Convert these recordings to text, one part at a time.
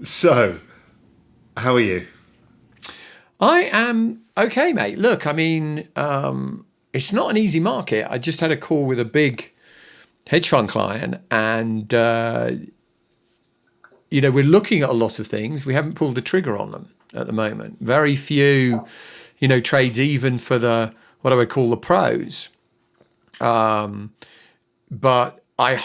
So, how are you? I am okay, mate. Look, I mean, it's not an easy market. I just had a call with a big hedge fund client, and we're looking at a lot of things. We haven't pulled the trigger on them at the moment. Very few, trades even for the what I would call the pros. But I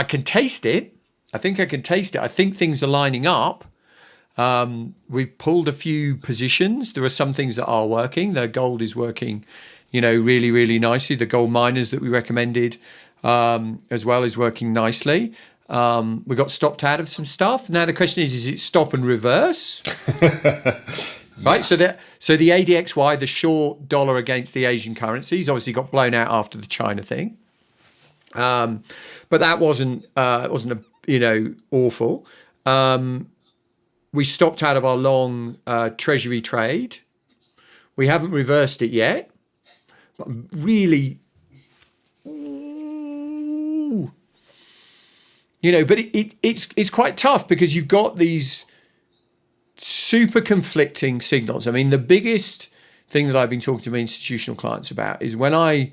can taste it. I think I can taste it. I think things are lining up. We've pulled a few positions. There are some things that are working. The gold is working, really, really nicely. The gold miners that we recommended as well is working nicely. We got stopped out of some stuff. Now the question is it stop and reverse? Right. So the ADXY, the short dollar against the Asian currencies, obviously got blown out after the China thing. But that wasn't awful. We stopped out of our long treasury trade. We haven't reversed it yet. But really, but it's quite tough because you've got these super conflicting signals. I mean, the biggest thing that I've been talking to my institutional clients about is when I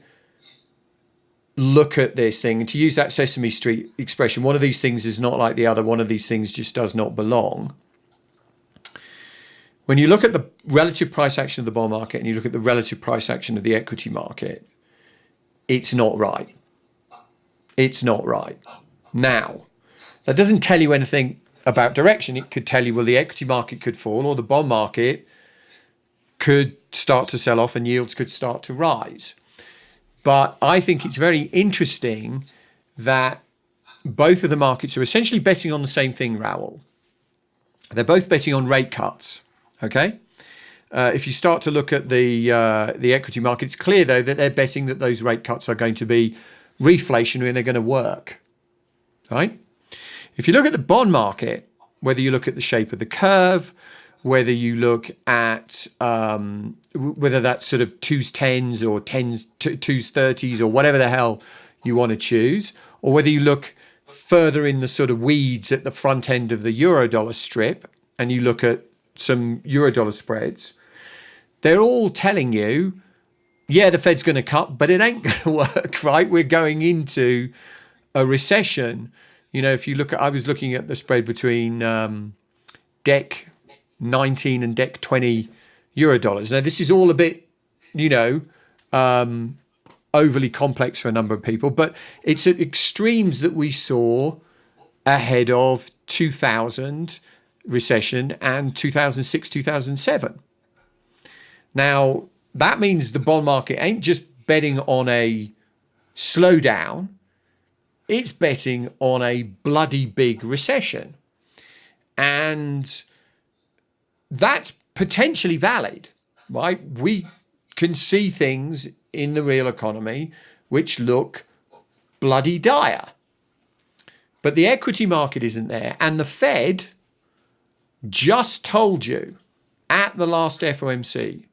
look at this thing, and to use that Sesame Street expression, one of these things is not like the other, one of these things just does not belong. When you look at the relative price action of the bond market and you look at the relative price action of the equity market, it's not right. It's not right. Now, that doesn't tell you anything about direction. It could tell you, well, the equity market could fall or the bond market could start to sell off and yields could start to rise. But I think it's very interesting that both of the markets are essentially betting on the same thing, Raoul. They're both betting on rate cuts. Okay. If you start to look at the equity market, it's clear though that they're betting that those rate cuts are going to be reflationary and they're going to work. Right. If you look at the bond market, whether you look at the shape of the curve, whether you look at whether that's sort of 2s10s or 2s30s or whatever the hell you want to choose, or whether you look further in the sort of weeds at the front end of the euro-dollar strip and you look at some euro-dollar spreads, they're all telling you, yeah, the Fed's going to cut, but it ain't going to work, right? We're going into a recession. If you look at, I was looking at the spread between DEC 19 and DEC 20 euro dollars. Now, this is all a bit, overly complex for a number of people, but it's at extremes that we saw ahead of 2000 recession and 2006, 2007. Now, that means the bond market ain't just betting on a slowdown, it's betting on a bloody big recession. And that's potentially valid, right? We can see things in the real economy which look bloody dire. But the equity market isn't there. And the Fed just told you at the last FOMC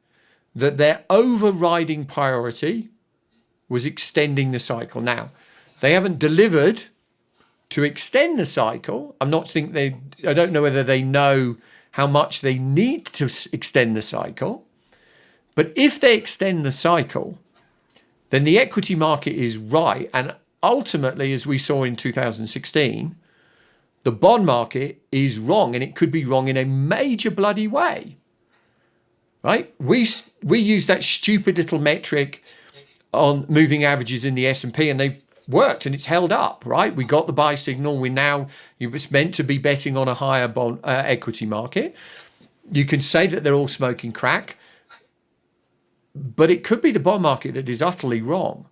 that their overriding priority was extending the cycle. Now, they haven't delivered to extend the cycle. I don't know whether they know how much they need to extend the cycle. But if they extend the cycle, then the equity market is right. And ultimately, as we saw in 2016, the bond market is wrong, and it could be wrong in a major bloody way. Right? We use that stupid little metric on moving averages in the S&P, and they've worked and it's held up, right? We got the buy signal. It's meant to be betting on a higher bond equity market. You can say that they're all smoking crack, but it could be the bond market that is utterly wrong.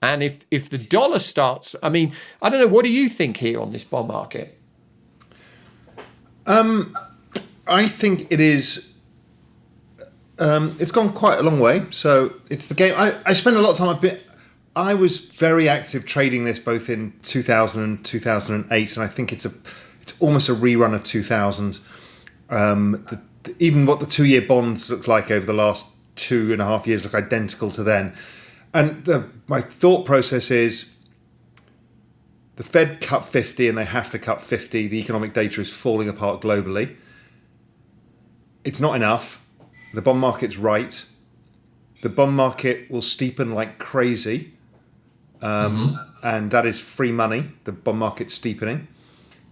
And if the dollar starts, I mean, I don't know, what do you think here on this bond market? I think it is. It's gone quite a long way. So it's the game. I spent a lot of time. I was very active trading this both in 2000 and 2008, and I think it's almost a rerun of 2000. Even what the 2-year bonds look like over the last 2.5 years look identical to then. And my thought process is, the Fed cut 50 and they have to cut 50. The economic data is falling apart globally. It's not enough. The bond market's right. The bond market will steepen like crazy. And that is free money, the bond market steepening.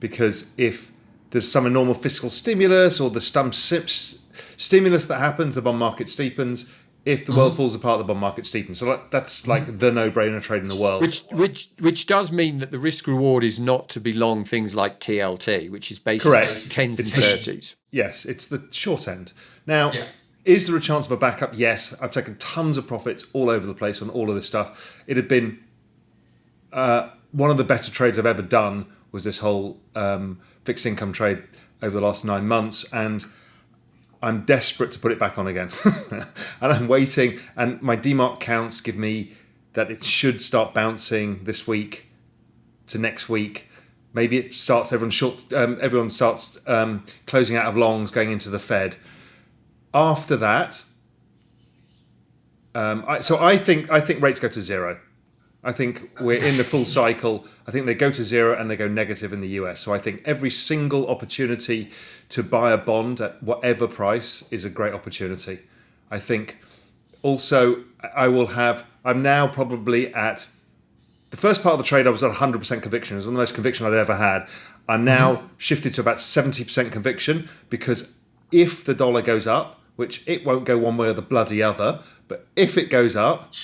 Because if there's some normal fiscal stimulus or the stimulus that happens, the bond market steepens. If the world falls apart, the bond market steepens. So that's like the no-brainer trade in the world. Which does mean that the risk reward is not to be long things like TLT, which is basically Correct. 10s and 30s. Yes, it's the short end. Now, is there a chance of a backup? Yes. I've taken tons of profits all over the place on all of this stuff. It had been one of the better trades I've ever done was this whole fixed income trade over the last 9 months. And I'm desperate to put it back on again. And I'm waiting. And my DMARC counts give me that it should start bouncing this week to next week. Maybe it starts, everyone starts closing out of longs going into the Fed. After that, I think rates go to zero. I think we're in the full cycle. I think they go to zero and they go negative in the US. So I think every single opportunity to buy a bond at whatever price is a great opportunity. I think also I'm now probably at the first part of the trade. I was at 100% conviction. It was one of the most conviction I'd ever had. I'm now shifted to about 70% conviction because if the dollar goes up, which it won't go one way or the bloody other, but if it goes up,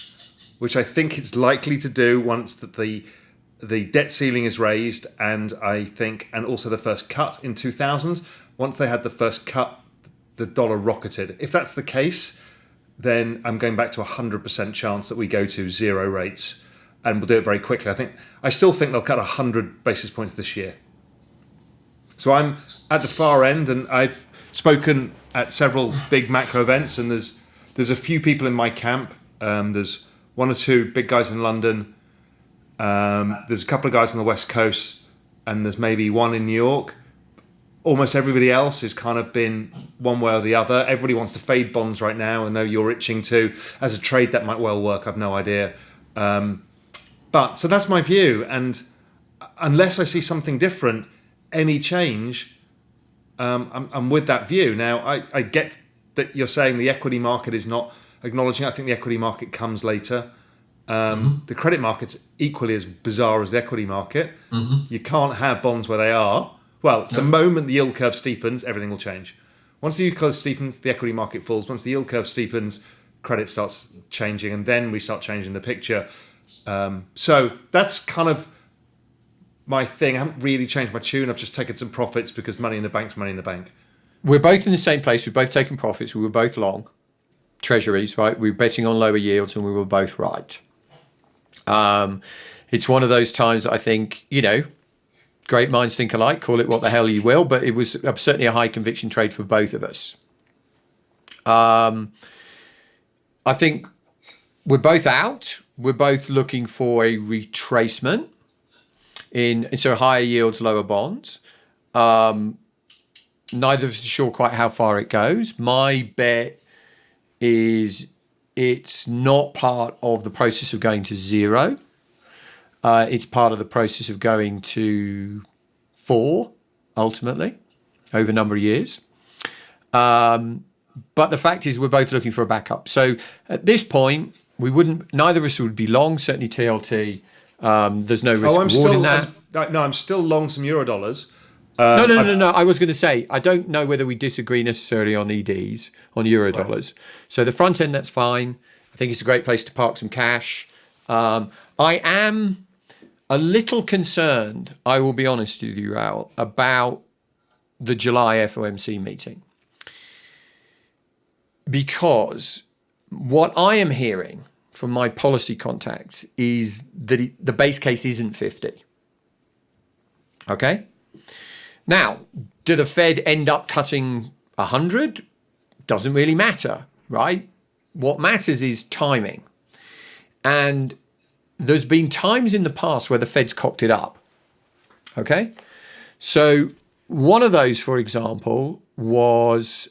which I think it's likely to do once that the debt ceiling is raised, and also the first cut in 2000. Once they had the first cut, the dollar rocketed. If that's the case, then I'm going back to 100% chance that we go to zero rates, and we'll do it very quickly. I still think they'll cut 100 basis points this year. So I'm at the far end, and I've spoken at several big macro events, and there's a few people in my camp. There's one or two big guys in London. There's a couple of guys on the West Coast, and there's maybe one in New York. Almost everybody else has kind of been one way or the other. Everybody wants to fade bonds right now. I know you're itching to. As a trade, that might well work. I've no idea. So that's my view. And unless I see something different, any change, I'm with that view. Now, I get that you're saying the equity market is not acknowledging. I think the equity market comes later. The credit market's equally as bizarre as the equity market. You can't have bonds where they are. Well, the moment the yield curve steepens, everything will change. Once the yield curve steepens, the equity market falls. Once the yield curve steepens, credit starts changing, and then we start changing the picture. So that's kind of my thing. I haven't really changed my tune. I've just taken some profits because money in the bank's money in the bank. We're both in the same place. We've both taken profits. We were both long treasuries, right? We were betting on lower yields, and we were both right. It's one of those times I think, great minds think alike, call it what the hell you will, but it was certainly a high conviction trade for both of us. I think we're both out. We're both looking for a retracement so higher yields, lower bonds. Neither of us are sure quite how far it goes. My bet is it's not part of the process of going to zero. It's part of the process of going to 4, ultimately, over a number of years. But the fact is we're both looking for a backup. So at this point, neither of us would be long, certainly TLT. There's no risk reward in that. I'm still long some Eurodollars. No. I was going to say, I don't know whether we disagree necessarily on EDs, on Eurodollars. Right. So the front end, that's fine. I think it's a great place to park some cash. I am a little concerned, I will be honest with you, Raoul, about the July FOMC meeting. Because what I am hearing from my policy contacts is that the base case isn't 50. Okay? Now, do the Fed end up cutting 100? Doesn't really matter, right? What matters is timing. And there's been times in the past where the Fed's cocked it up. Okay? So one of those, for example, was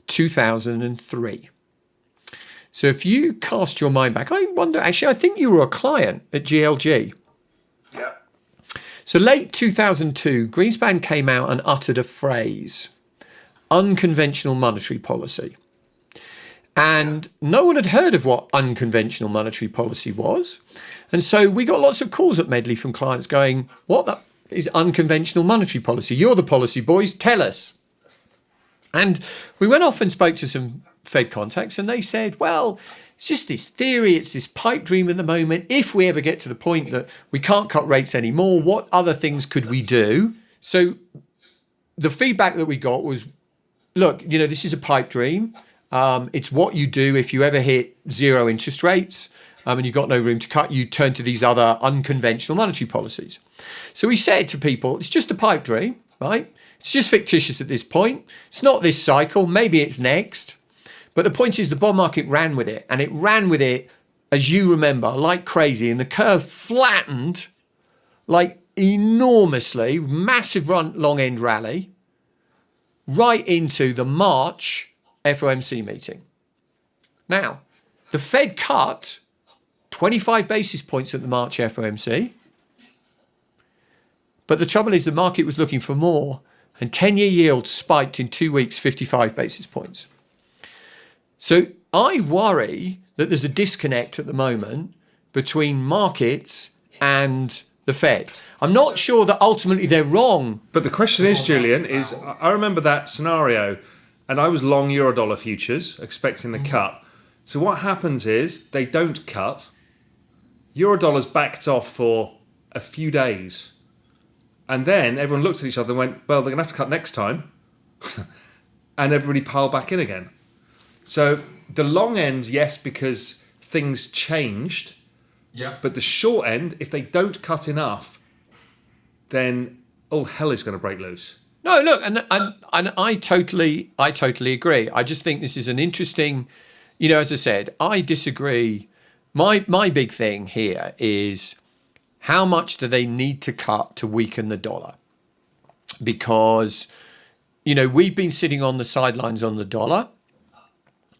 2003. So if you cast your mind back, I wonder, actually, I think you were a client at GLG. Yeah. So late 2002, Greenspan came out and uttered a phrase, unconventional monetary policy. And no one had heard of what unconventional monetary policy was. And so we got lots of calls at Medley from clients going, what is unconventional monetary policy? You're the policy boys, tell us. And we went off and spoke to some Fed contacts and they said, well, it's just this theory, it's this pipe dream at the moment. If we ever get to the point that we can't cut rates anymore, what other things could we do? So the feedback that we got was, look, this is a pipe dream. It's what you do if you ever hit zero interest rates and you've got no room to cut, you turn to these other unconventional monetary policies. So we said to people, it's just a pipe dream, right? It's just fictitious at this point. It's not this cycle. Maybe it's next. But the point is the bond market ran with it. And it ran with it, as you remember, like crazy. And the curve flattened like enormously, massive long end rally, right into the March FOMC meeting. Now, the Fed cut 25 basis points at the March FOMC. But the trouble is the market was looking for more. And 10-year yields spiked in 2 weeks, 55 basis points. So I worry that there's a disconnect at the moment between markets and the Fed. I'm not sure that ultimately they're wrong. But the question is, Julian, I remember that scenario, and I was long Eurodollar futures, expecting the cut. So what happens is they don't cut. Eurodollar's backed off for a few days. And then everyone looked at each other and went, well, they're going to have to cut next time. And everybody piled back in again. So the long end, yes, because things changed. Yeah. But the short end, if they don't cut enough, then all hell is going to break loose. No, look, and I totally agree. I just think this is an interesting, as I said, I disagree. My big thing here is how much do they need to cut to weaken the dollar? Because, we've been sitting on the sidelines on the dollar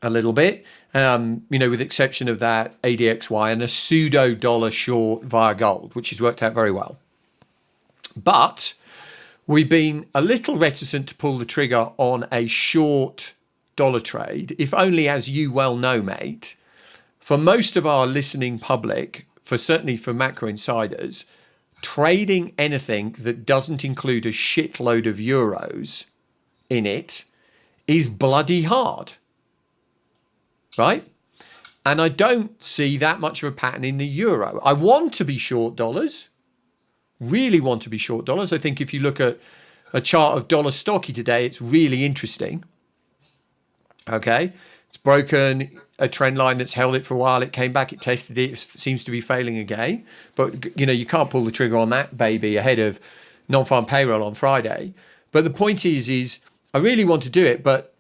a little bit, with the exception of that ADXY and a pseudo dollar short via gold, which has worked out very well. But we've been a little reticent to pull the trigger on a short dollar trade, if only, as you well know, mate, for most of our listening public, certainly for macro insiders, trading anything that doesn't include a shitload of euros in it is bloody hard, right? And I don't see that much of a pattern in the euro. I want to be short dollars, really want to be short dollars. I think if you look at a chart of dollar stocky today, it's really interesting. Okay, it's broken a trend line that's held it for a while. It came back, it tested it, it seems to be failing again. But, you can't pull the trigger on that baby ahead of non-farm payroll on Friday. But the point is I really want to do it. But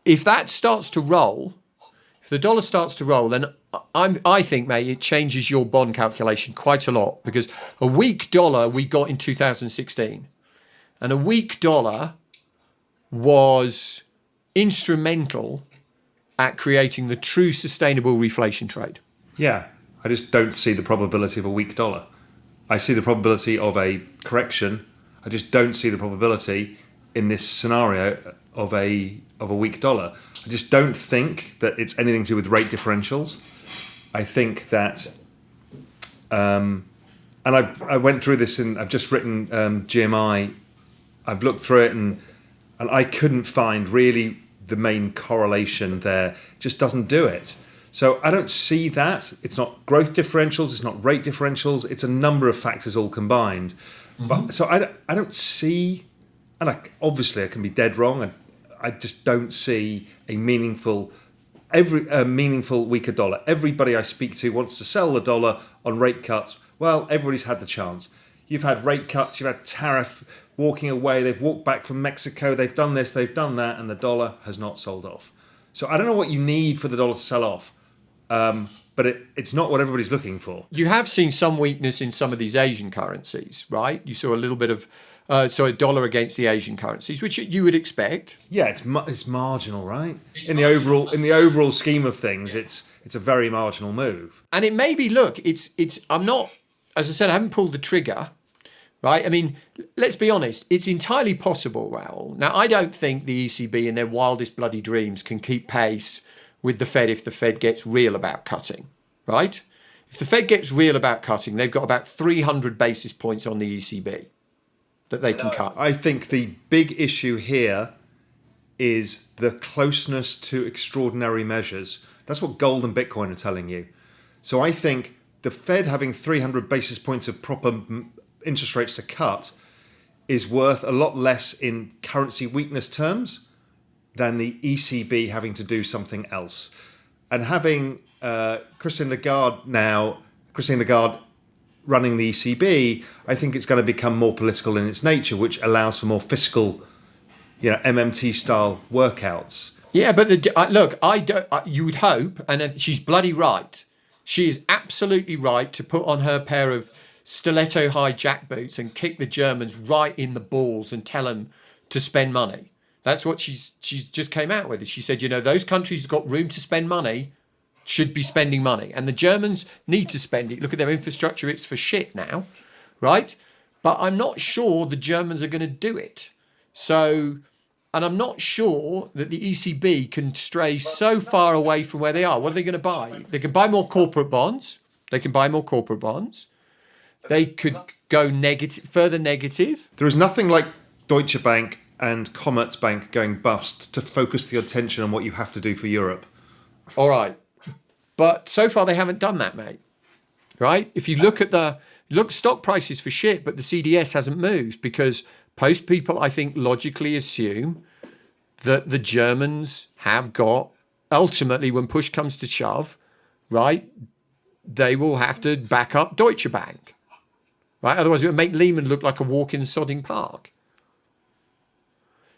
if that starts to roll, if the dollar starts to roll, then I think, mate, it changes your bond calculation quite a lot, because a weak dollar we got in 2016, and a weak dollar was instrumental at creating the true sustainable reflation trade. Yeah, I just don't see the probability of a weak dollar. I see the probability of a correction. I just don't see the probability in this scenario of a weak dollar. I just don't think that it's anything to do with rate differentials. I think that, and I went through this, and I've just written GMI. I've looked through it, and I couldn't find really the main correlation there. It just doesn't do it. So I don't see that. It's not growth differentials. It's not rate differentials. It's a number of factors all combined. Mm-hmm. But so I don't see, and obviously I can be dead wrong. I just don't see a meaningful weaker dollar. Everybody I speak to wants to sell the dollar on rate cuts. Well, everybody's had the chance. You've had rate cuts. You've had tariff walking away. They've walked back from Mexico. They've done this. They've done that, and the dollar has not sold off. So I don't know what you need for the dollar to sell off. But it's not what everybody's looking for. You have seen some weakness in some of these Asian currencies, right? You saw a little bit of a dollar against the Asian currencies, which you would expect. Yeah, it's marginal, right? In the overall scheme of things, it's a very marginal move. And it may be, look, I'm not as I said, I haven't pulled the trigger, right? I mean, let's be honest. It's entirely possible, Raoul. Now, I don't think the ECB in their wildest bloody dreams can keep pace with the Fed if the Fed gets real about cutting, right? If the Fed gets real about cutting, they've got about 300 basis points on the ECB that they can cut. I think the big issue here is the closeness to extraordinary measures. That's what gold and Bitcoin are telling you. So I think the Fed having 300 basis points of proper interest rates to cut is worth a lot less in currency weakness terms than the ECB having to do something else. And having Christine Lagarde running the ECB, I think it's going to become more political in its nature, which allows for more fiscal, MMT style workouts. Yeah, but look, I don't. You would hope, and she's bloody right. She is absolutely right to put on her pair of stiletto high jackboots and kick the Germans right in the balls and tell them to spend money. That's what she's just came out with. She said, those countries who've got room to spend money should be spending money. And the Germans need to spend it. Look at their infrastructure. It's for shit now, right? But I'm not sure the Germans are going to do it. So, and I'm not sure that the ECB can stray so far away from where they are. What are they going to buy? They can buy more corporate bonds. They could go further negative. There is nothing like Deutsche Bank and Commerzbank going bust to focus the attention on what you have to do for Europe. All right. But so far they haven't done that, mate. Right? If you look at stock prices for shit, but the CDS hasn't moved because most people, I think, logically assume that the Germans have got, ultimately, when push comes to shove, right, they will have to back up Deutsche Bank. Right? Otherwise it would make Lehman look like a walk in Sodding Park.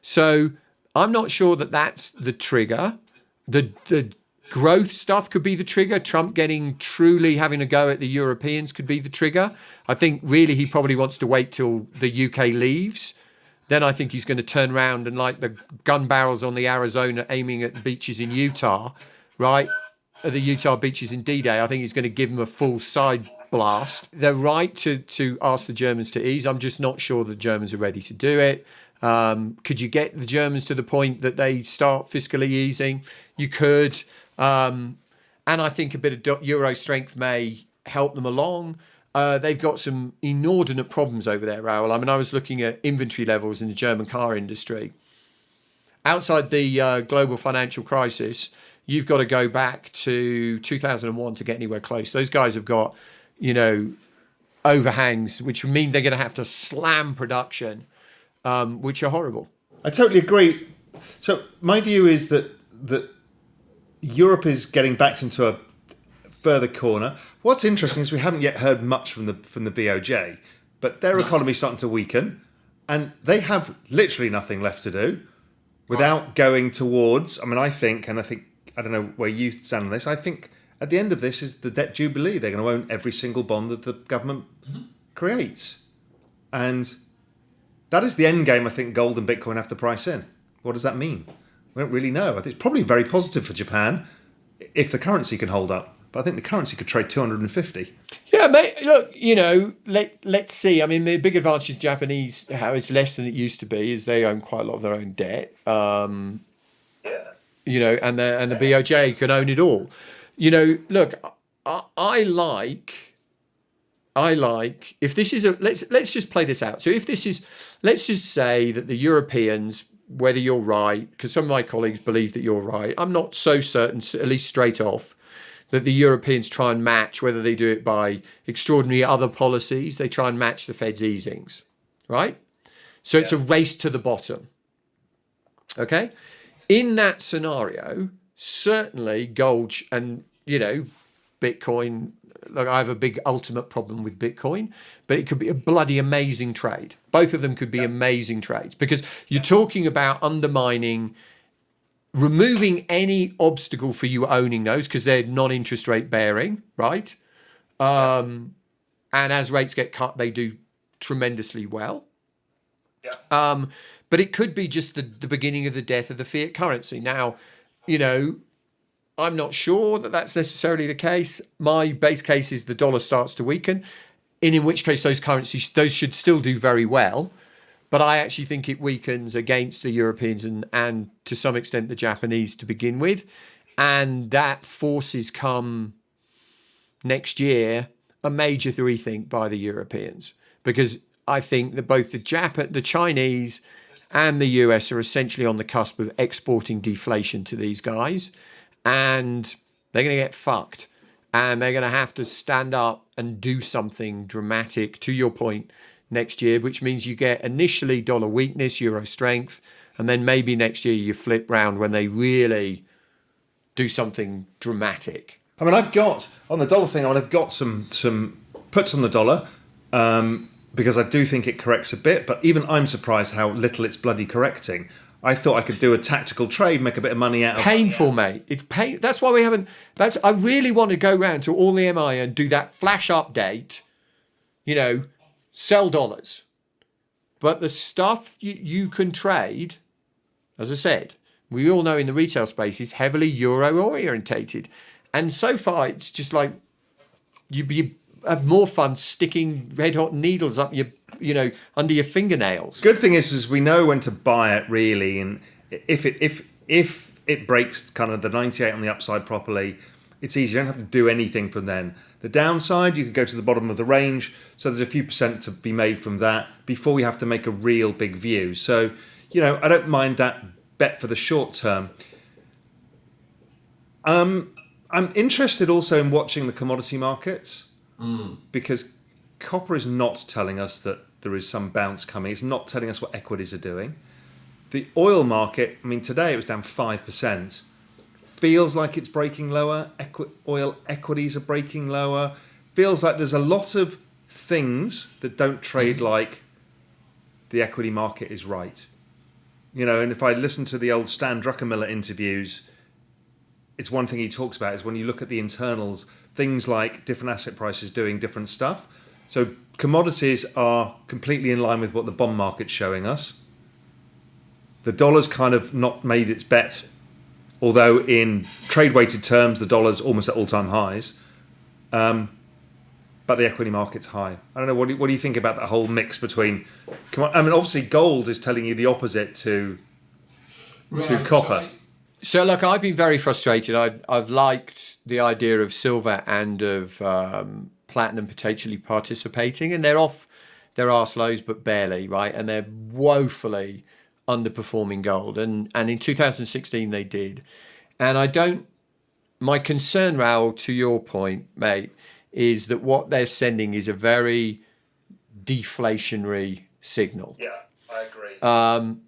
So I'm not sure that that's the trigger. The growth stuff could be the trigger. Trump truly having a go at the Europeans could be the trigger. I think really he probably wants to wait till the UK leaves. Then I think he's going to turn around and like the gun barrels on the Arizona aiming at the beaches in Utah, right? At the Utah beaches in D-Day, I think he's going to give them a full side blast. They're right to ask the Germans to ease. I'm just not sure the Germans are ready to do it. Could you get the Germans to the point that they start fiscally easing? You could. And I think a bit of euro strength may help them along. They've got some inordinate problems over there, Raoul. I mean, I was looking at inventory levels in the German car industry. Outside the global financial crisis, you've got to go back to 2001 to get anywhere close. Those guys have got, overhangs, which mean they're going to have to slam production, which are horrible. I totally agree. So my view is that Europe is getting backed into a further corner. What's interesting is we haven't yet heard much from the BOJ, but their economy is starting to weaken, and they have literally nothing left to do without going towards. I mean, I don't know where you stand on this. I think at the end of this is the debt jubilee. They're going to own every single bond that the government creates, and that is the end game. I think gold and Bitcoin have to price in. What does that mean? We don't really know. I think it's probably very positive for Japan if the currency can hold up. But I think the currency could trade 250. Yeah, mate. Look, let's see. I mean, the big advantage is Japanese, how it's less than it used to be, is they own quite a lot of their own debt. And the BOJ can own it all. Look, I like if this is let's just play this out. So if this is, let's just say that the Europeans, whether you're right, because some of my colleagues believe that you're right, I'm not so certain, at least straight off, that the Europeans try and match, whether they do it by extraordinary other policies, they try and match the Fed's easings, right? So it's a race to the bottom, okay? In that scenario, certainly gold and, Bitcoin, look, I have a big ultimate problem with Bitcoin, but it could be a bloody amazing trade. Both of them could be amazing trades because you're talking about removing any obstacle for you owning those because they're non-interest rate bearing, right? And as rates get cut, they do tremendously well. Yeah. But it could be just the beginning of the death of the fiat currency. Now, I'm not sure that that's necessarily the case. My base case is the dollar starts to weaken. in which case those currencies, those should still do very well. But I actually think it weakens against the Europeans and to some extent the Japanese to begin with. And that forces come next year a major rethink by the Europeans, because I think that both the Chinese and the US are essentially on the cusp of exporting deflation to these guys, and they're going to get fucked, and they're going to have to stand up and do something dramatic, to your point, next year, which means you get initially dollar weakness, euro strength, and then maybe next year you flip round when they really do something dramatic. I mean, I've got, on the dollar thing, I've got some puts on the dollar, because I do think it corrects a bit, but even I'm surprised how little it's bloody correcting. I thought I could do a tactical trade, make a bit of money out of it. Painful, mate. It's pain. That's why we haven't. I really want to go round to all the MI and do that flash update. Sell dollars, but the stuff you can trade, as I said, we all know in the retail space is heavily euro orientated, and so far it's just like you have more fun sticking red hot needles up your under your fingernails. Good thing is we know when to buy it really, and if it breaks kind of the 98 on the upside properly, it's easy. You don't have to do anything from then. The downside, you could go to the bottom of the range, so there's a few percent to be made from that before you have to make a real big view. So, I don't mind that bet for the short term. I'm interested also in watching the commodity markets, because copper is not telling us that there is some bounce coming. It's not telling us what equities are doing. The oil market, today it was down 5%. Feels like it's breaking lower. Oil equities are breaking lower. Feels like there's a lot of things that don't trade like the equity market is right. And if I listen to the old Stan Druckenmiller interviews, it's one thing he talks about is when you look at the internals, things like different asset prices doing different stuff. So commodities are completely in line with what the bond market's showing us. The dollar's kind of not made its bet, although in trade-weighted terms, the dollar's almost at all-time highs. But the equity market's high. I don't know, what do you think about that whole mix between... obviously gold is telling you the opposite to copper. So look, I've been very frustrated. I've liked the idea of silver and of platinum potentially participating, and they're off their arse lows, but barely, right? And they're woefully underperforming gold. And in 2016 they did. And my concern, Raoul, to your point, mate, is that what they're sending is a very deflationary signal. Yeah, I agree.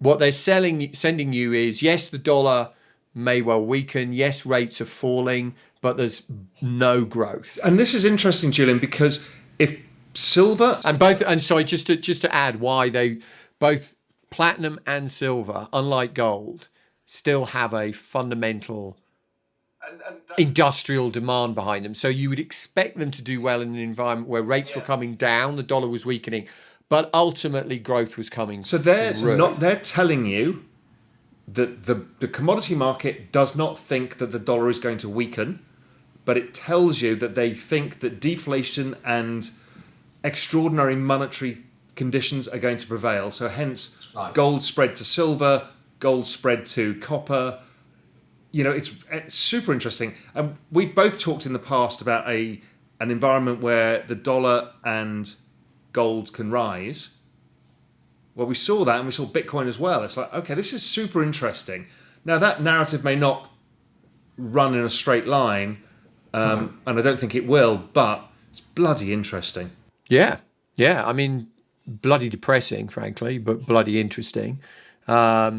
What they're sending you is, yes, the dollar may well weaken. Yes, rates are falling, but there's no growth. And this is interesting, Julian, because if silver just to add why they both platinum and silver, unlike gold, still have a fundamental industrial demand behind them. So you would expect them to do well in an environment where rates were coming down, the dollar was weakening, but ultimately growth was coming. So they're telling you that the commodity market does not think that the dollar is going to weaken, but it tells you that they think that deflation and extraordinary monetary conditions are going to prevail. So hence, gold spread to silver, gold spread to copper. It's super interesting. And we both talked in the past about an environment where the dollar and gold can rise. Well, we saw that, and we saw Bitcoin as well. It's like, okay, this is super interesting. Now, that narrative may not run in a straight line, and I don't think it will, but it's bloody interesting. Yeah. Bloody depressing, frankly, but bloody interesting. It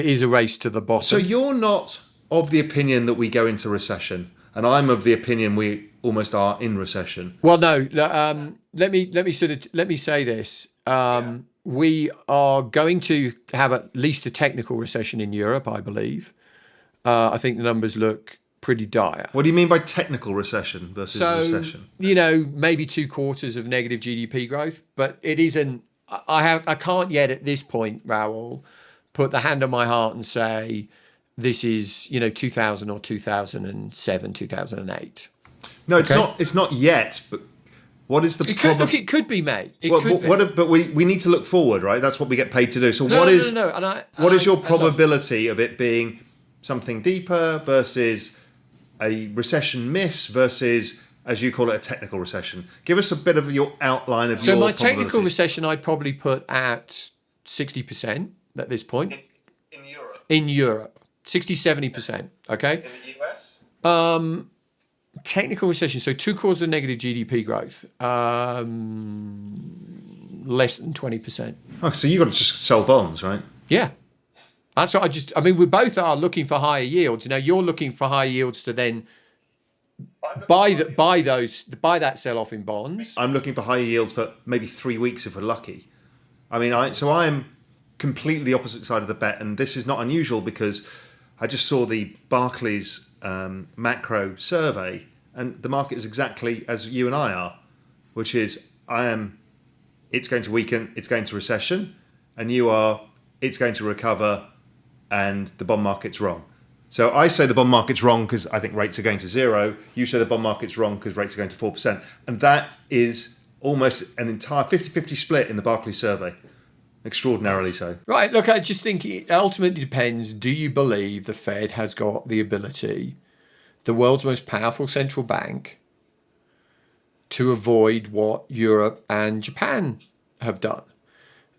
is a race to the bottom. So you're not of the opinion that we go into recession, and I'm of the opinion we almost are in recession. Well, no. Let me say this. We are going to have at least a technical recession in Europe, I believe. I think the numbers look pretty dire. What do you mean by technical recession versus recession? Maybe 2 quarters of negative GDP growth, but it isn't. I can't yet at this point, Raoul, put the hand on my heart and say this is 2000 or 2007, 2008. No, it's Okay. not. It's not yet. But what is the It could problem? look. It could be May. It Well, could be. but we need to look forward, right? That's what we get paid to do. So No, what no, is no, no. And I, what and is your I look, probability of it being something deeper versus a recession miss versus, as you call it, a technical recession? Give us a bit of your outline of so your my technical probability. recession, I'd probably put at 60% at this point In Europe, in Europe. 60, 70%. Okay. in the US, Technical recession. So 2 quarters of negative GDP growth. Less than 20%. Oh, so you got to just sell bonds, right? Yeah. That's what I mean, we both are looking for higher yields. Now you're looking for higher yields to then buy that sell off in bonds. I'm looking for higher yields for maybe 3 weeks if we're lucky. I mean, I'm completely the opposite side of the bet, and this is not unusual because I just saw the Barclays macro survey, and the market is exactly as you and I are, which is it's going to weaken, it's going to recession, and you are, it's going to recover, and the bond market's wrong. So I say the bond market's wrong because I think rates are going to zero. You say the bond market's wrong because rates are going to 4%. And that is almost an entire 50-50 split in the Barclays survey. Extraordinarily so. Right. Look, I just think it ultimately depends. Do you believe the Fed has got the ability, the world's most powerful central bank, to avoid what Europe and Japan have done?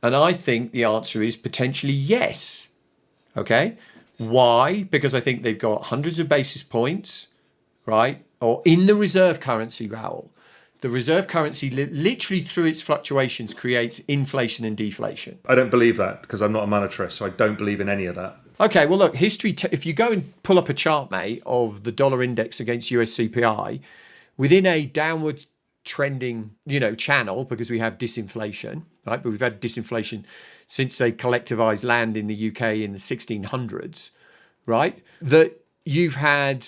And I think the answer is potentially yes. Okay. Why? Because I think they've got hundreds of basis points, right? Or in the reserve currency, Raoul. The reserve currency literally through its fluctuations creates inflation and deflation. I don't believe that because I'm not a monetarist, so I don't believe in any of that. Okay, well, look, history, if you go and pull up a chart, mate, of the dollar index against US CPI, within a downward trending, channel, because we have disinflation, right? But we've had disinflation since they collectivized land in the UK in the 1600s, right? That you've had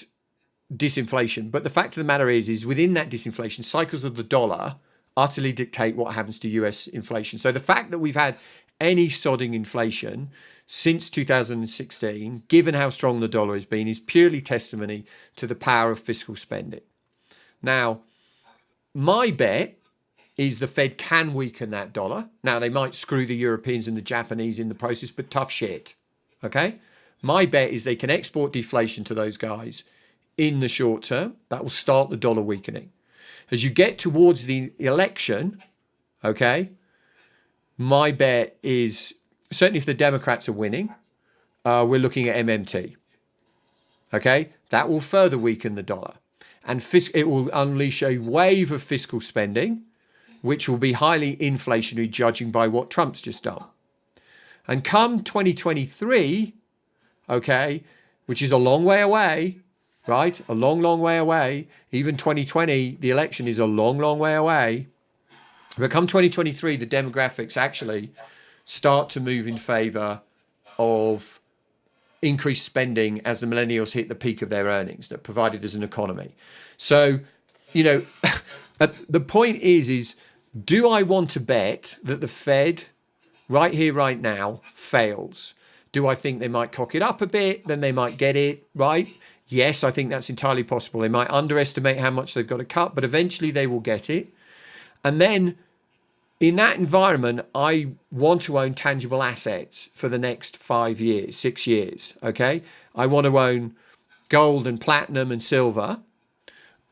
disinflation. But the fact of the matter is within that disinflation, cycles of the dollar utterly dictate what happens to US inflation. So the fact that we've had any sodding inflation since 2016, given how strong the dollar has been, is purely testimony to the power of fiscal spending. Now, my bet is the Fed can weaken that dollar. Now, they might screw the Europeans and the Japanese in the process, but tough shit. Okay? My bet is they can export deflation to those guys in the short term. That will start the dollar weakening. As you get towards the election, okay, my bet is certainly if the Democrats are winning, we're looking at MMT. Okay? That will further weaken the dollar. And it will unleash a wave of fiscal spending, which will be highly inflationary, judging by what Trump's just done. And come 2023, okay, which is a long way away, right? A long, long way away. Even 2020, the election is a long, long way away. But come 2023, the demographics actually start to move in favor of increased spending as the millennials hit the peak of their earnings that provided as an economy. So, the point is do I want to bet that the Fed right here, right now, fails? Do I think they might cock it up a bit, then they might get it, right? Yes, I think that's entirely possible. They might underestimate how much they've got to cut, but eventually they will get it. And then in that environment, I want to own tangible assets for the next 5 years, 6 years, okay? I want to own gold and platinum and silver.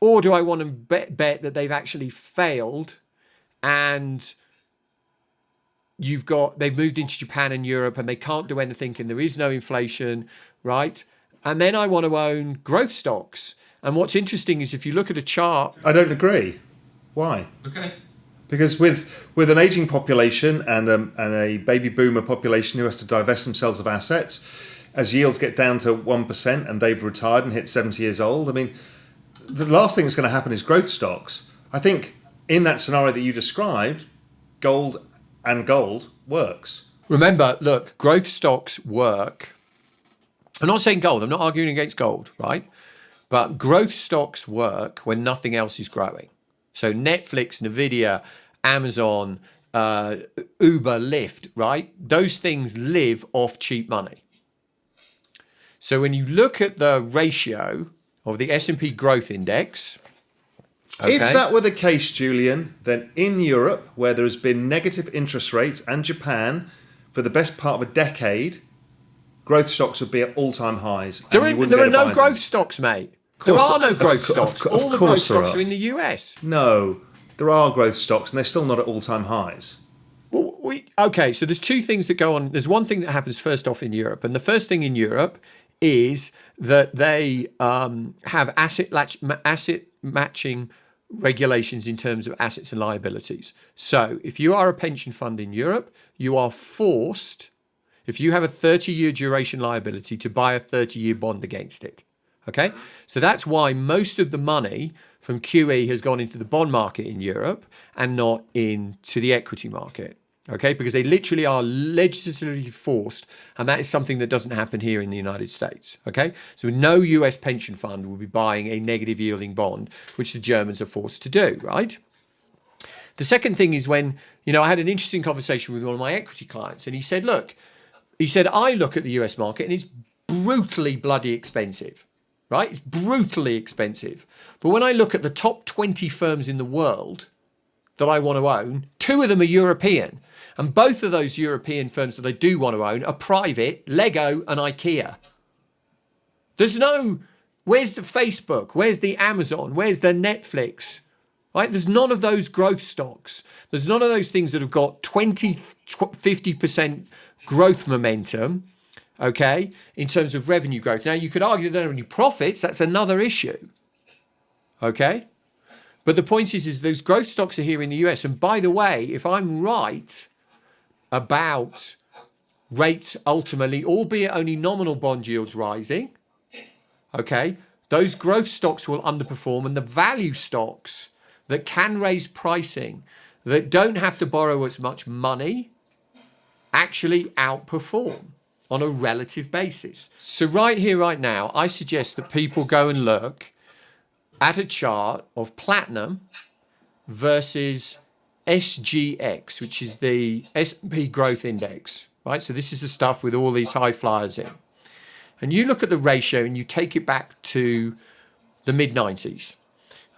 Or do I want to bet that they've actually failed and they've moved into Japan and Europe and they can't do anything and there is no inflation, right? And then I want to own growth stocks. And what's interesting is if you look at a chart. I don't agree. Why? Okay. Because with an aging population and a baby boomer population who has to divest themselves of assets, as yields get down to 1% and they've retired and hit 70 years old, I mean, the last thing that's going to happen is growth stocks. I think in that scenario that you described, gold works. Remember, look, growth stocks work. I'm not saying gold. I'm not arguing against gold, right? But growth stocks work when nothing else is growing. So Netflix, Nvidia, Amazon, Uber, Lyft, right? Those things live off cheap money. So when you look at the ratio of the S&P growth index, Okay? If that were the case, Julian, then in Europe, where there has been negative interest rates, and Japan for the best part of a decade, growth stocks would be at all-time highs. And you wouldn't there be are able to no buy them. growth stocks, mate. There course- are no growth of stocks. course All the growth there stocks are. are in the US. No, there are growth stocks, and they're still not at all-time highs. Well, okay, so there's two things that go on. There's one thing that happens first off in Europe. And the first thing in Europe is that they have asset matching regulations in terms of assets and liabilities. So if you are a pension fund in Europe, you are forced, if you have a 30-year duration liability, to buy a 30-year bond against it. Okay? So that's why most of the money from QE has gone into the bond market in Europe and not into the equity market. Okay, because they literally are legislatively forced, and that is something that doesn't happen here in the United States. Okay, so no US pension fund will be buying a negative yielding bond, which the Germans are forced to do, right? The second thing is when, I had an interesting conversation with one of my equity clients, and he said, I look at the US market and it's brutally bloody expensive, right? It's brutally expensive. But when I look at the top 20 firms in the world that I want to own, 2 of them are European. And both of those European firms that I do want to own are private, Lego and IKEA. Where's the Facebook? Where's the Amazon? Where's the Netflix? Right? There's none of those growth stocks. There's none of those things that have got 20, 50% growth momentum, okay, in terms of revenue growth. Now, you could argue they don't have any profits. That's another issue, okay? But the point is those growth stocks are here in the US. And by the way, if I'm right about rates ultimately, albeit only nominal bond yields rising, okay, those growth stocks will underperform, and the value stocks that can raise pricing, that don't have to borrow as much money, actually outperform on a relative basis. So right here, right now, I suggest that people go and look at a chart of platinum versus SGX, which is the S&P Growth Index, right? So this is the stuff with all these high flyers in. And you look at the ratio and you take it back to the mid-90s.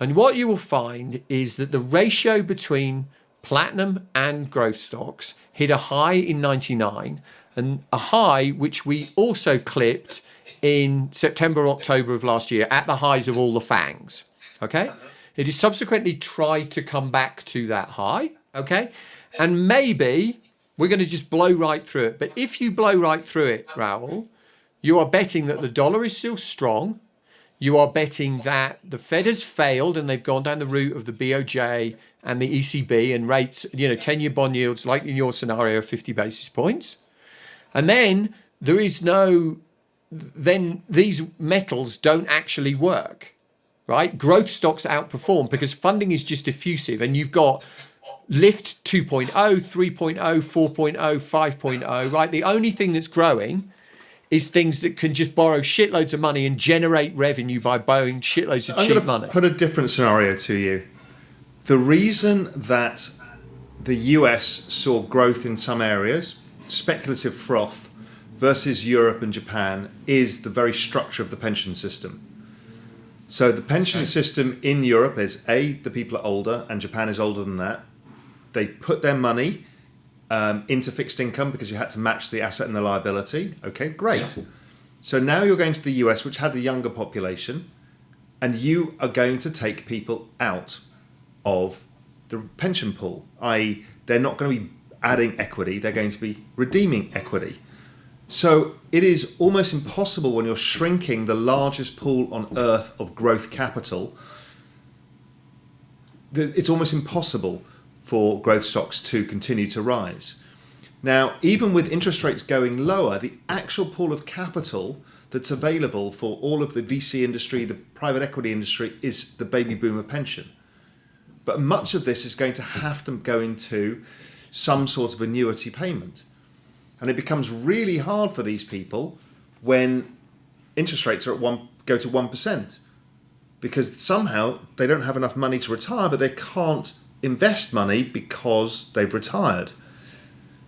And what you will find is that the ratio between platinum and growth stocks hit a high in 99, and a high which we also clipped in September, October of last year at the highs of all the FANGs, okay? It has subsequently tried to come back to that high, okay? And maybe we're going to just blow right through it. But if you blow right through it, Raoul, you are betting that the dollar is still strong. You are betting that the Fed has failed and they've gone down the route of the BOJ and the ECB and rates, 10-year bond yields, like in your scenario, 50 basis points. And then then these metals don't actually work, right? Growth stocks outperform because funding is just diffusive, and you've got lift 2.0, 3.0, 4.0, 5.0, right? The only thing that's growing is things that can just borrow shitloads of money and generate revenue by borrowing shitloads of cheap money. Put a different scenario to you. The reason that the US saw growth in some areas, speculative froth, versus Europe and Japan, is the very structure of the pension system. So the pension system in Europe is, the people are older, and Japan is older than that. They put their money into fixed income because you had to match the asset and the liability. Okay, great. Yeah. So now you're going to the US, which had the younger population, and you are going to take people out of the pension pool, i.e. they're not going to be adding equity, they're going to be redeeming equity. So it is almost impossible when you're shrinking the largest pool on earth of growth capital, it's almost impossible for growth stocks to continue to rise. Now, even with interest rates going lower, the actual pool of capital that's available for all of the VC industry, the private equity industry, is the baby boomer pension. But much of this is going to have to go into some sort of annuity payment. And it becomes really hard for these people when interest rates are go to 1%, because somehow they don't have enough money to retire, but they can't invest money because they've retired.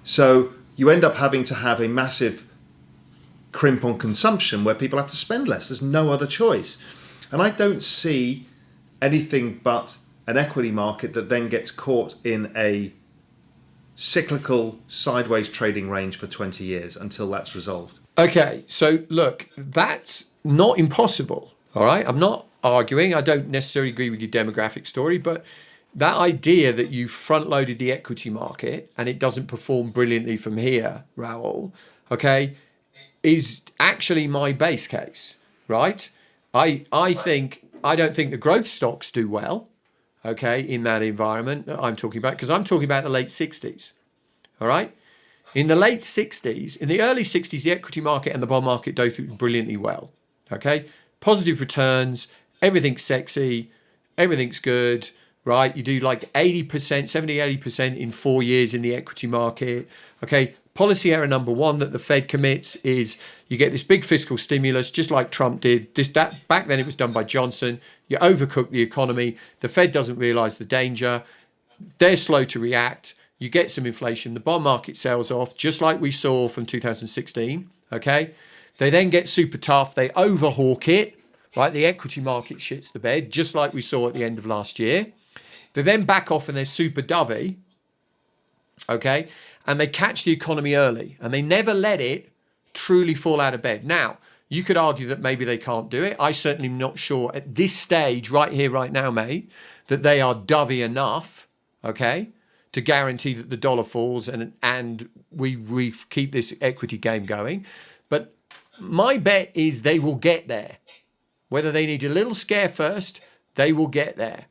So you end up having to have a massive crimp on consumption where people have to spend less. There's no other choice. And I don't see anything but an equity market that then gets caught in a cyclical sideways trading range for 20 years until that's resolved. Okay, so look, that's not impossible. All right, I'm not arguing. I don't necessarily agree with your demographic story, but that idea that you front loaded the equity market and it doesn't perform brilliantly from here, Raoul, okay, is actually my base case, right? I don't think the growth stocks do well, okay, in that environment that I'm talking about, because I'm talking about the late 60s. All right. In the late 60s, in the early 60s, the equity market and the bond market do brilliantly well. Okay. Positive returns, everything's sexy, everything's good, right? You do like 80%, 70, 80% in 4 years in the equity market. Okay. Policy error number one that the Fed commits is you get this big fiscal stimulus, just like Trump did. Back then it was done by Johnson. You overcook the economy. The Fed doesn't realize the danger. They're slow to react. You get some inflation. The bond market sells off, just like we saw from 2016. Okay. They then get super tough. They overhawk it, right? The equity market shits the bed, just like we saw at the end of last year. They then back off and they're super dovey. Okay. And they catch the economy early and they never let it truly fall out of bed. Now, you could argue that maybe they can't do it. I certainly am not sure at this stage, right here, right now, mate, that they are dovey enough, okay, to guarantee that the dollar falls and we keep this equity game going. But my bet is they will get there. Whether they need a little scare first, they will get there.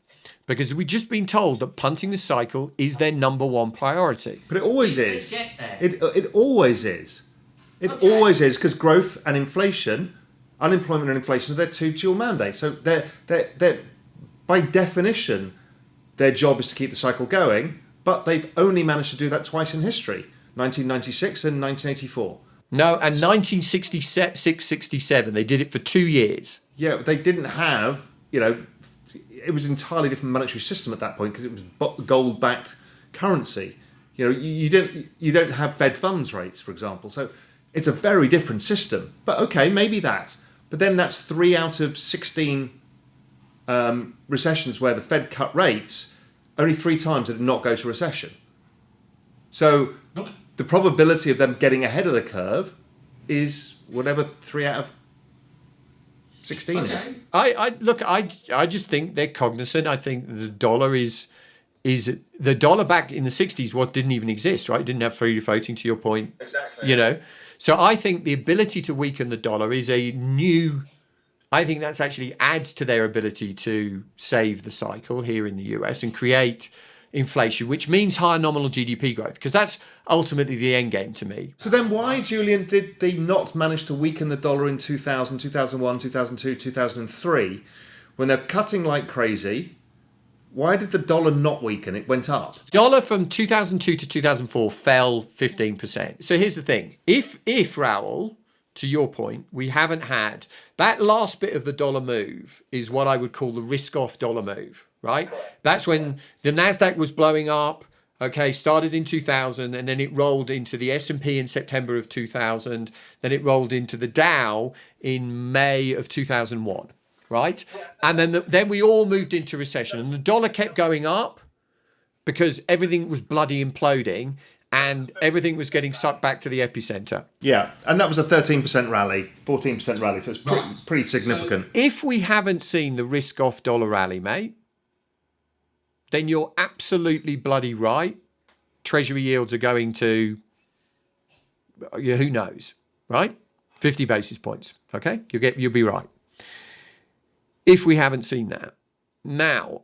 Because we've just been told that punting the cycle is their number one priority. But it always is. It always is. It always is, because growth and inflation, unemployment and inflation are their two dual mandates. So they're by definition, their job is to keep the cycle going, but they've only managed to do that twice in history, 1996 and 1984. No, and 1966, 67, they did it for 2 years. Yeah, but they didn't have, it was an entirely different monetary system at that point because it was gold-backed currency. You don't have Fed funds rates, for example. So it's a very different system. But okay, maybe that. But then that's 3 out of 16 recessions where the Fed cut rates. Only 3 times did it not go to recession. So the probability of them getting ahead of the curve is whatever 3 out of 16 is. I just think they're cognizant. I think the dollar is the dollar back in the 60s didn't even exist, right? It didn't have free floating, to your point. Exactly. So I think the ability to weaken the dollar is I think that's actually adds to their ability to save the cycle here in the US and create inflation, which means higher nominal GDP growth, because that's ultimately the end game to me. So then why, Julian, did they not manage to weaken the dollar in 2000, 2001, 2002, 2003 when they're cutting like crazy? Why did the dollar not weaken? It went up. Dollar from 2002 to 2004 fell 15%. So here's the thing. If Raoul, to your point, we haven't had that last bit of the dollar move is what I would call the risk-off dollar move, right? That's when the NASDAQ was blowing up, okay, started in 2000, and then it rolled into the S&P in September of 2000, then it rolled into the Dow in May of 2001, right? And then we all moved into recession, and the dollar kept going up because everything was bloody imploding, and everything was getting sucked back to the epicenter. Yeah, and that was a 13% rally, 14% rally, so it's pretty significant. So if we haven't seen the risk-off dollar rally, mate, then you're absolutely bloody right. Treasury yields are going to, who knows, right? 50 basis points, okay? You'll be right. If we haven't seen that. Now,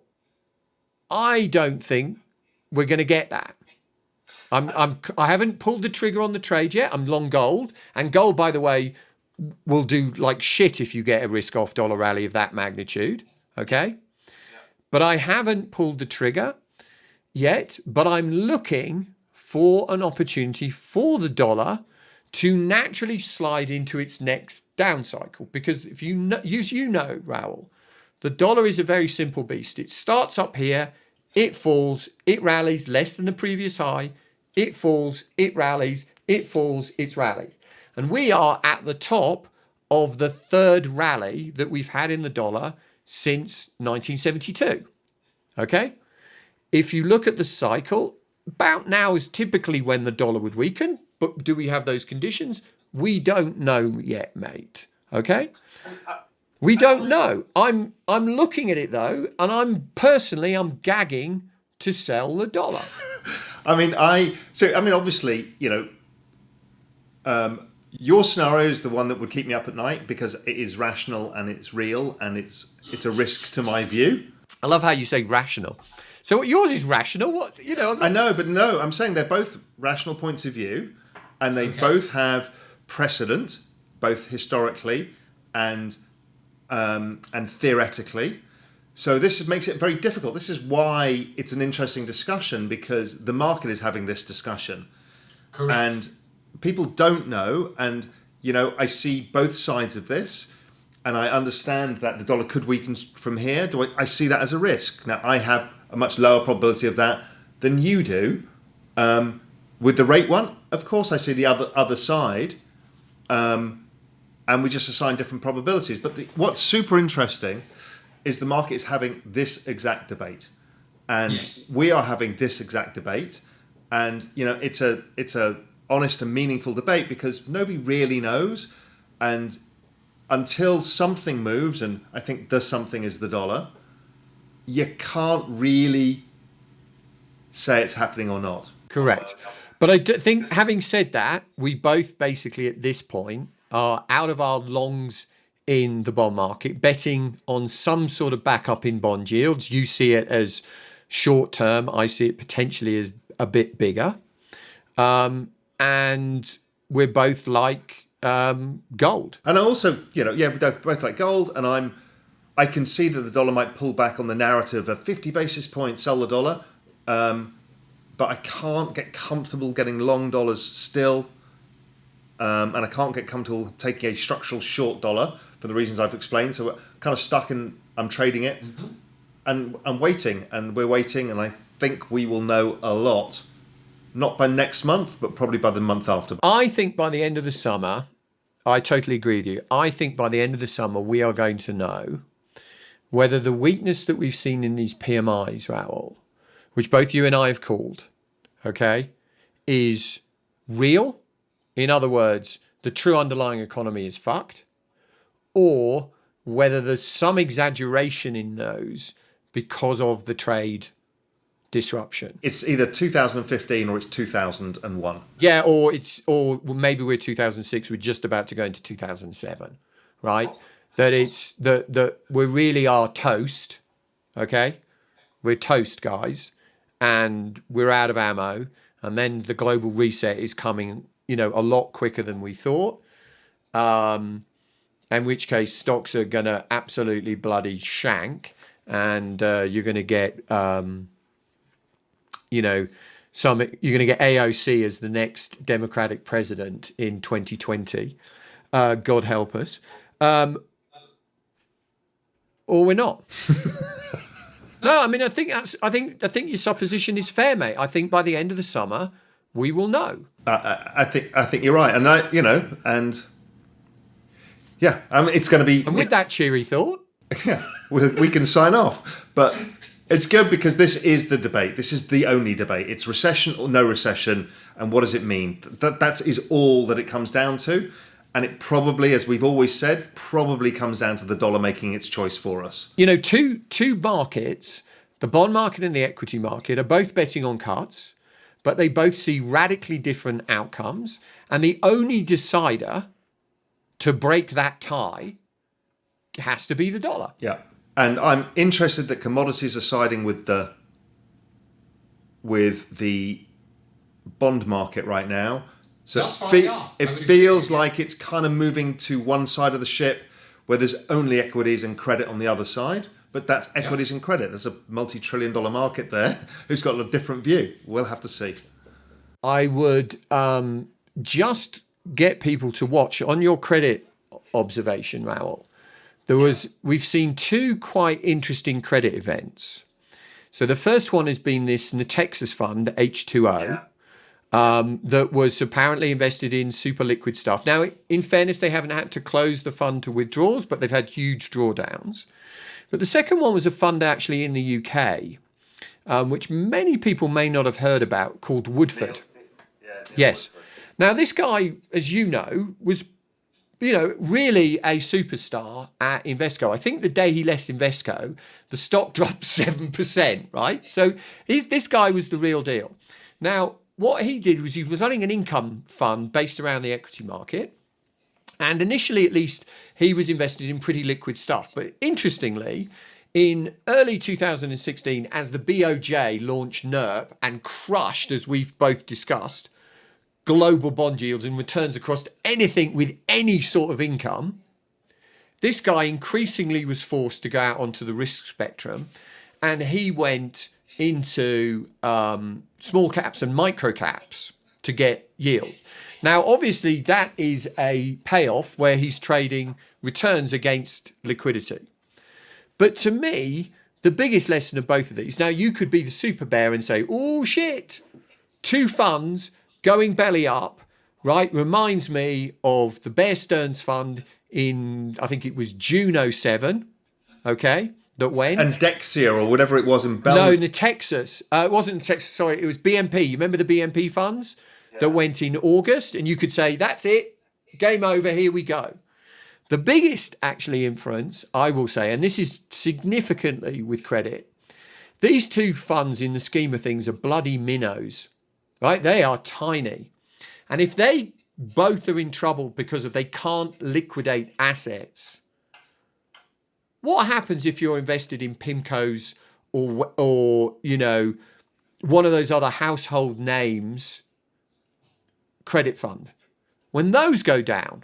I don't think we're going to get that. I haven't pulled the trigger on the trade yet. I'm long gold. And gold, by the way, will do like shit if you get a risk-off dollar rally of that magnitude. Okay? But I haven't pulled the trigger yet. But I'm looking for an opportunity for the dollar to naturally slide into its next down cycle. Because if you know, Raoul, the dollar is a very simple beast. It starts up here, it falls, it rallies less than the previous high, it falls, it rallies, it falls, it rallies. And we are at the top of the third rally that we've had in the dollar since 1972. Okay? If you look at the cycle, about now is typically when the dollar would weaken. But do we have those conditions? We don't know yet, mate. Okay? We don't know. I'm looking at it though, and I'm gagging to sell the dollar. Obviously, your scenario is the one that would keep me up at night because it is rational and it's real and it's a risk to my view. I love how you say rational. So yours is rational. What I know, but no, I'm saying they're both rational points of view, and they both have precedent, both historically and theoretically. So this makes it very difficult. This is why it's an interesting discussion, because the market is having this discussion. Correct. And people don't know. And, I see both sides of this, and I understand that the dollar could weaken from here. I see that as a risk. Now, I have a much lower probability of that than you do. With the rate one, of course, I see the other side. And we just assign different probabilities. But what's super interesting is the market is having this exact debate, and we are having this exact debate, and it's a honest and meaningful debate because nobody really knows, and until something moves, and I think the something is the dollar, you can't really say it's happening or not. Correct. But I think, having said that, we both basically at this point are out of our longs in the bond market, betting on some sort of backup in bond yields. You see it as short term. I see it potentially as a bit bigger. And we're both like gold. And I also, we both like gold, and I can see that the dollar might pull back on the narrative of 50 basis points, sell the dollar. But I can't get comfortable getting long dollars still. And I can't get comfortable taking a structural short dollar for the reasons I've explained. So we're kind of stuck in, I'm trading it, and I'm waiting, and we're waiting, and I think we will know a lot, not by next month, but probably by the month after. I think by the end of the summer, I totally agree with you. I think by the end of the summer, we are going to know whether the weakness that we've seen in these PMIs, Raoul, which both you and I have called, okay, is real. In other words, the true underlying economy is fucked, or whether there's some exaggeration in those because of the trade disruption. It's either 2015 or it's 2001. Yeah, or maybe we're 2006. We're just about to go into 2007, right? That it's that we really are toast. Okay, we're toast, guys, and we're out of ammo. And then the global reset is coming, a lot quicker than we thought. In which case stocks are going to absolutely bloody shank, and you're going to get, you're going to get AOC as the next Democratic president in 2020. God help us. Or we're not. No, I think your supposition is fair, mate. I think by the end of the summer, we will know. I think you're right, and it's going to be. And with that cheery thought, we can sign off. But it's good because this is the debate. This is the only debate. It's recession or no recession, and what does it mean? That is all that it comes down to. And it probably, as we've always said, probably comes down to the dollar making its choice for us. Two markets, the bond market and the equity market, are both betting on cuts, but they both see radically different outcomes. And the only decider to break that tie has to be the dollar. Yeah. And I'm interested that commodities are siding with the bond market right now. So it feels like it's kind of moving to one side of the ship where there's only equities and credit on the other side. But that's equities and credit. There's a multi-trillion-dollar market there who's got a different view. We'll have to see. I would just get people to watch on your credit observation, Raoul. We've seen two quite interesting credit events. So the first one has been this Natexis fund, H2O. That was apparently invested in super liquid stuff. Now, in fairness, they haven't had to close the fund to withdrawals, but they've had huge drawdowns. But the second one was a fund actually in the UK, which many people may not have heard about, called Woodford. Neil Yes. Woodford. Now, this guy, as you know, was, really a superstar at Invesco. I think the day he left Invesco, the stock dropped 7%, right? So this guy was the real deal. Now, what he did was he was running an income fund based around the equity market. And initially, at least, he was invested in pretty liquid stuff. But interestingly, in early 2016, as the BOJ launched NERP and crushed, as we've both discussed, global bond yields and returns across anything with any sort of income, this guy increasingly was forced to go out onto the risk spectrum, and he went into small caps and micro caps to get yield. Now, obviously, that is a payoff where he's trading returns against liquidity. But to me, the biggest lesson of both of these, now you could be the super bear and say, oh shit, 2 funds going belly up, right? Reminds me of the Bear Stearns fund in, I think it was June 07, okay, that went. And Dexia or whatever it was in No, Belgium. in the Texas. It wasn't in Texas, sorry, it was BNP. You remember the BNP funds that went in August? And you could say, that's it, game over, here we go. The biggest actually inference, I will say, and this is significantly with credit, these 2 funds in the scheme of things are bloody minnows, right? They are tiny. And if they both are in trouble because they can't liquidate assets, what happens if you're invested in PIMCOs or one of those other household names credit fund? When those go down,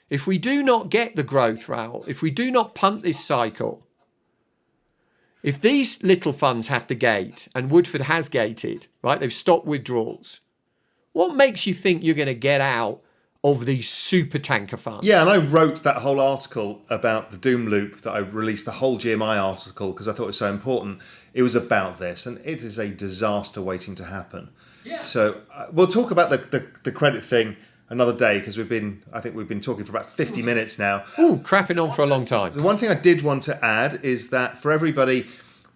if we do not get the growth, Raoul, if we do not punt this cycle, if these little funds have to gate, and Woodford has gated, right, they've stopped withdrawals, what makes you think you're going to get out of these super tanker funds? Yeah, and I wrote that whole article about the doom loop that I released, the whole GMI article, because I thought it was so important. It was about this, and it is a disaster waiting to happen. Yeah. So we'll talk about the credit thing another day, because I think we've been talking for about 50 minutes now. Ooh, crapping on for a long time. The one thing I did want to add is that for everybody,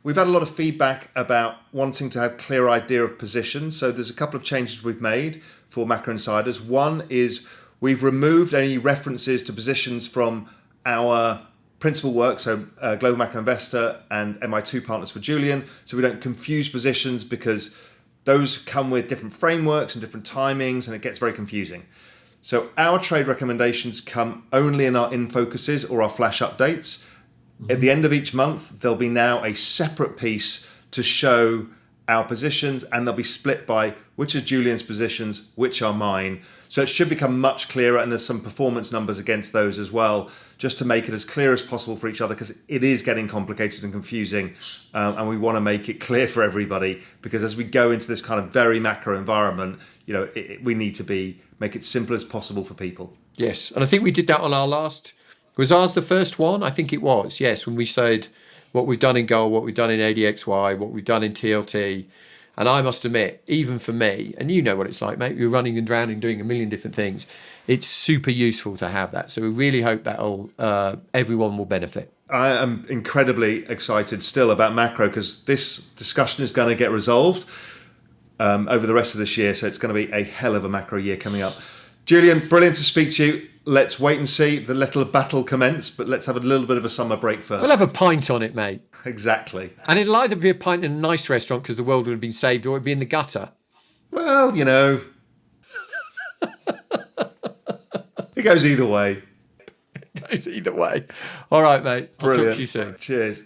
we've had a lot of feedback about wanting to have clear idea of positions. So there's a couple of changes we've made for Macro Insiders. One is we've removed any references to positions from our principal work, so Global Macro Investor and MI2 Partners for Julian, so we don't confuse positions, because those come with different frameworks and different timings, and it gets very confusing. So our trade recommendations come only in our in focuses or our flash updates. At the end of each month, there'll be now a separate piece to show our positions, and they'll be split by which are Julian's positions, which are mine. So it should become much clearer, and there's some performance numbers against those as well, just to make it as clear as possible for each other, because it is getting complicated and confusing, and we want to make it clear for everybody, because as we go into this kind of very macro environment, we need to make it simple as possible for people. Yes, and I think we did that on our last. Was ours the first one? I think it was, yes, when we said what we've done in gold, what we've done in ADXY, what we've done in TLT. And I must admit, even for me, and you know what it's like, mate, you're running and drowning, doing a million different things. It's super useful to have that. So we really hope that everyone will benefit. I am incredibly excited still about macro, because this discussion is going to get resolved over the rest of this year. So it's going to be a hell of a macro year coming up. Julian, brilliant to speak to you. Let's wait and see the little battle commence, but let's have a little bit of a summer break first. We'll have a pint on it, mate. Exactly. And it'll either be a pint in a nice restaurant because the world would have been saved, or it'd be in the gutter. Well, it goes either way. It goes either way. All right, mate. I'll talk to you soon. Cheers.